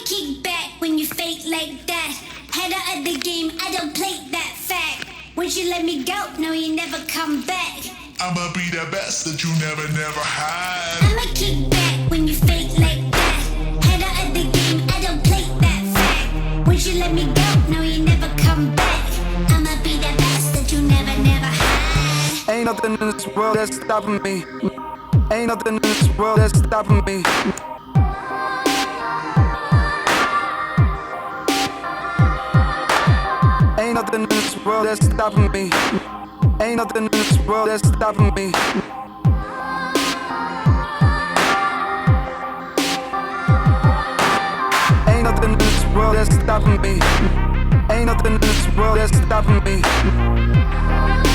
kick back when you fake like that. Head out of the game, I don't play that fact. Once you let me go, no, you never come back. I'ma be the best that you never had. I'ma kick back when you fake like that. Head out of the game, I don't play that fact. Once you let me go, no, you never come back. I'ma be the best that you never had. Ain't nothing in this world that's stopping me. Ain't nothing in this world that's stopping me. Ain't nothing in this world that's stopping me. Ain't nothing in this world that's stopping me. Ain't nothing in this world that's stopping me. Ain't nothing in this world that's stopping me.